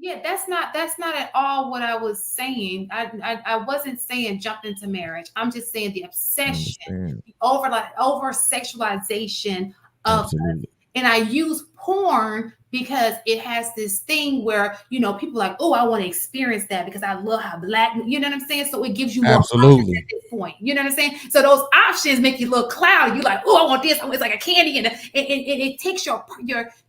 Yeah, that's not at all what I was saying. I wasn't saying jump into marriage. I'm just saying the I obsession, understand. the over sexualization of us. Absolutely. And I use porn because it has this thing where people like, oh, I want to experience that because I love how black, you know what I'm saying? So it gives you more options Absolutely. at this point. You know what I'm saying? So those options make you look cloudy. You like, oh, I want this. It's like a candy, and it takes your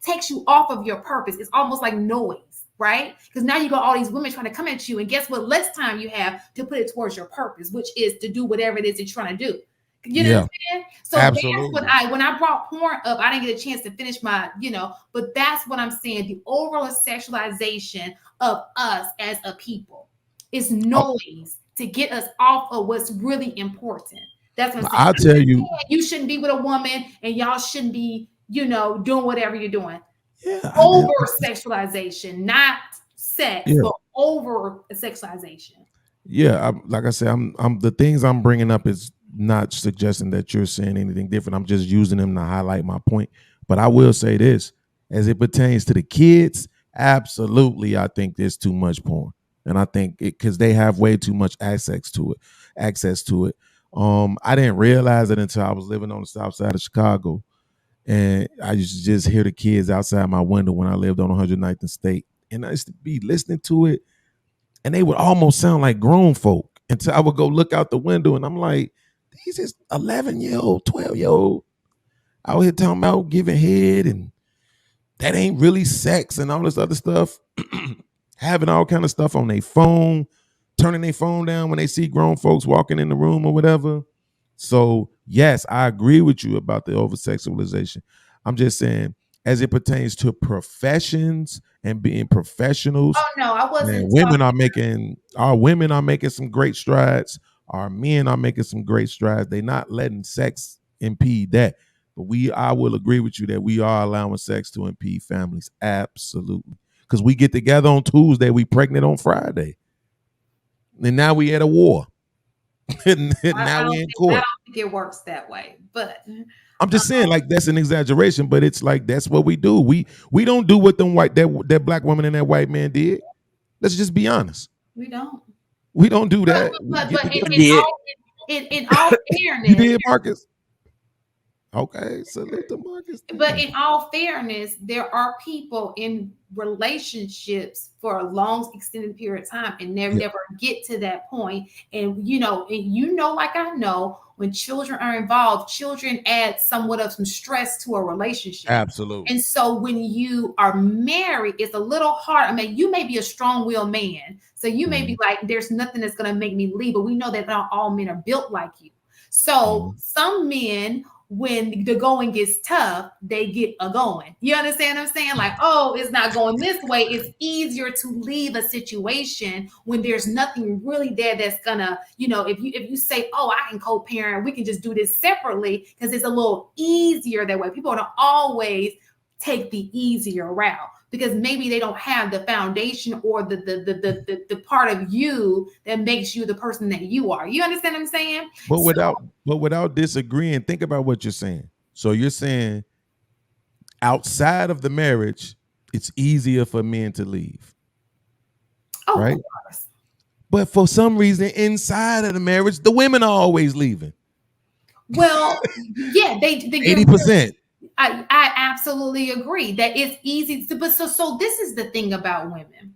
takes you off of your purpose. It's almost like noise, right? Because now you got all these women trying to come at you, and guess what? Less time you have to put it towards your purpose, which is to do whatever it is that you're trying to do. You know what I'm Yeah. saying? So that's what Absolutely. when I brought porn up, I didn't get a chance to finish but that's what I'm saying. The overall sexualization of us as a people is Oh, noise to get us off of what's really important. That's what I'm but saying. I'll I'm tell not you, saying you shouldn't be with a woman and y'all shouldn't be, doing whatever you're doing. yeah, Over sexualization, not sex, yeah, but over sexualization. yeah. Like I said, I'm the things I'm bringing up is not suggesting that you're saying anything different. I'm just using them to highlight my point. But I will say this, as it pertains to the kids, absolutely, I think there's too much porn, and I think it because they have way too much access to it. Access to it. I didn't realize it until I was living on the south side of Chicago, and I used to just hear the kids outside my window when I lived on 109th and State, and I used to be listening to it, and they would almost sound like grown folk until I would go look out the window, and I'm like, these is 11-year-old, 12-year-old out here talking about giving head, and that ain't really sex and all this other stuff, having all kind of stuff on their phone, turning their phone down when they see grown folks walking in the room or whatever. So yes, I agree with you about the over sexualization. I'm just saying, as it pertains to professions and being professionals, Oh no, I man, wasn't women are making some great strides. Our men are making some great strides. They're not letting sex impede that. But I will agree with you that we are allowing sex to impede families. Absolutely. Because we get together on Tuesday, we pregnant on Friday. And now we at a war. And now we in I court. don't think it works that way. But I'm just saying, like that's an exaggeration, but it's like that's what we do. We don't do what them that black woman and that white man did. Let's just be honest. we don't. We don't do But that. We get but together. Did. in all You fairness, did, Marcus. Okay, salute to Marcus. but Then. in all fairness, there are people in relationships for a long extended period of time and Yeah, never get to that point. And like I know, when children are involved, children add somewhat of some stress to a relationship. absolutely. And so when you are married, it's a little hard. I mean, you may be a strong-willed man. So you may Mhm, be like, there's nothing that's gonna make me leave, but we know that not all men are built like you. So mhm. some men, when the going gets tough, they get a going. You understand what I'm saying? Like, oh, it's not going this way. It's easier to leave a situation when there's nothing really there that's gonna, if you say, oh, I can co-parent, we can just do this separately because it's a little easier that way. People don't always take the easier route because maybe they don't have the foundation or the part of you that makes you the person that you are. You understand what I'm saying? But So without disagreeing, think about what you're saying. So you're saying outside of the marriage, it's easier for men to leave, of right? course. But for some reason, inside of the marriage, the women are always leaving. Well, yeah, you're 80%. I absolutely agree that it's easy to, but so this is the thing about women.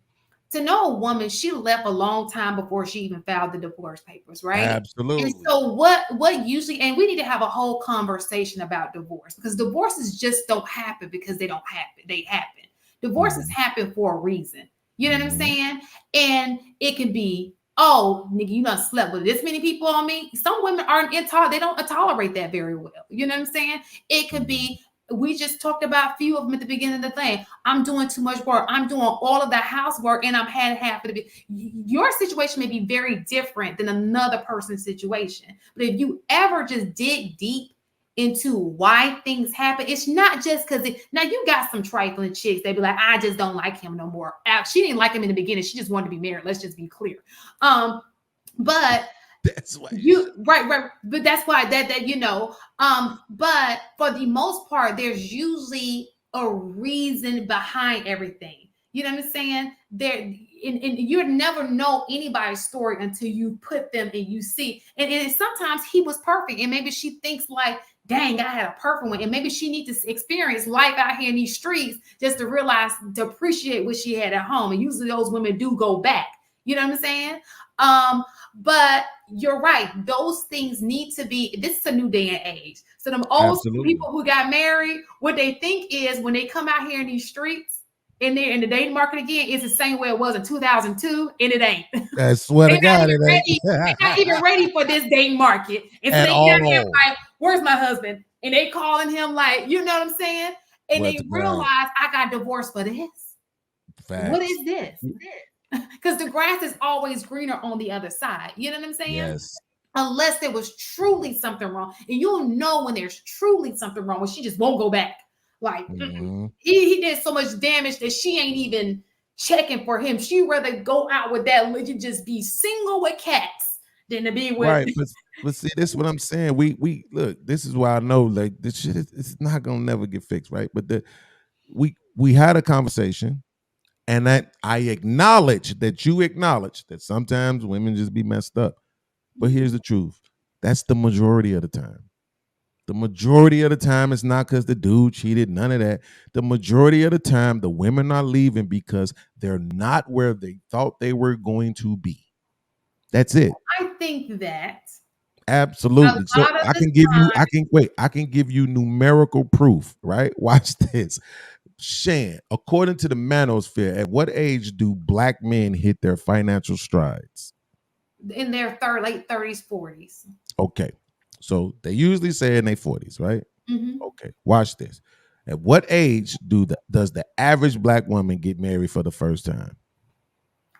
To know a woman, she left a long time before she even filed the divorce papers, right? And Absolutely. so what usually, and we need to have a whole conversation about divorce because divorces just don't happen because they don't happen. They happen. Divorces Mhm, happen for a reason. You know what I'm mhm. saying? And it can be, oh, nigga, you done slept with this many people on me. Some women aren't intolerant, they don't tolerate that very well. You know what I'm saying? It could Mhm. be, we just talked about a few of them at the beginning of the thing. I'm doing too much work. I'm doing all of the housework and I'm had half of it. Your situation may be very different than another person's situation. But if you ever just dig deep into why things happen, it's not just because now you got some trifling chicks. They be like, I just don't like him no more. She didn't like him in the beginning. She just wanted to be married. Let's just be clear. But That's why you you should. right, but that's why but for the most part there's usually a reason behind everything. You know what I'm saying? And you never know anybody's story until you put them and you see. And sometimes he was perfect, and maybe she thinks like, "Dang, I had a perfect one," and maybe she needs to experience life out here in these streets just to realize to appreciate what she had at home. And usually those women do go back. You know what I'm saying? But you're right; those things need to be. This is a new day and age. So them old school Absolutely. people who got married, what they think is when they come out here in these streets and they're in the dating market again, it's the same way it was in 2002, and it ain't. I swear to They're not God, even it ready. They're not even ain't ready for this dating market. And so at they get out here all. like, "Where's my husband?" And they calling him like, you know what I'm saying? And Swear they to God, realize I got divorced for this. What facts. is this? Because the grass is always greener on the other side. You know what I'm saying? Yes. Unless there was truly something wrong. And you'll know when there's truly something wrong when she just won't go back. Like Mhm. he did so much damage that she ain't even checking for him. She rather go out with that legend, just be single with cats than to be with. Right, but see, this is what I'm saying. We look. This is why I know like this shit is it's not gonna never get fixed, right? But we had a conversation, and that I acknowledge that you acknowledge that sometimes women just be messed up. But here's the truth: that's the majority of the time. The majority of the time, it's not because the dude cheated, none of that. The majority of the time, the women are leaving because they're not where they thought they were going to be. That's it. I think that a Absolutely. So lot of I the can give you, time, I can give you numerical proof, right? Watch this. Shan, according to the manosphere, at what age do black men hit their financial strides? in their late 30s, 40s. Okay. So they usually say in their 40s, right? Mm-hmm. Okay. Watch this. At what age does the average black woman get married for the first time?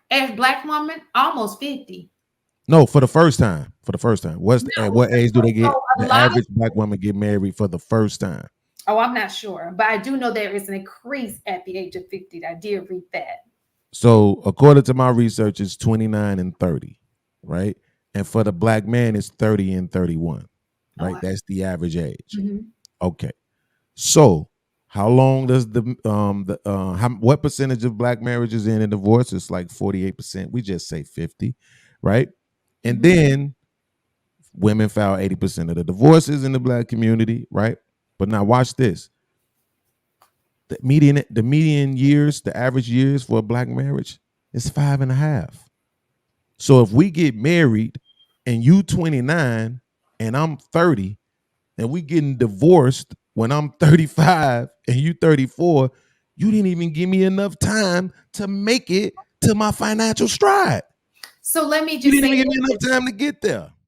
As black woman, almost 50. No, for the first time. For the first time. At No, what age do they so get a the lot of average black woman get married for the first time? oh, I'm not sure, but I do know there is an increase at the age of 50. I did read that. So according to my research, it's 29 and 30, right? And for the black man, it's 30 and 31, Oh, right? That's the average age. mhm. Okay. So how long does what percentage of black marriages end in divorce? It's like 48%. We just say 50, right? And Mhm. then women file 80% of the divorces in the black community, right? But now watch this. The median years, the average years for a black marriage is 5.5. So if we get married and you 29 and I'm 30 and we getting divorced when I'm 35 and you 34, you didn't even give me enough time to make it to my financial stride. So let me You just didn't say even give me this. enough time to get there.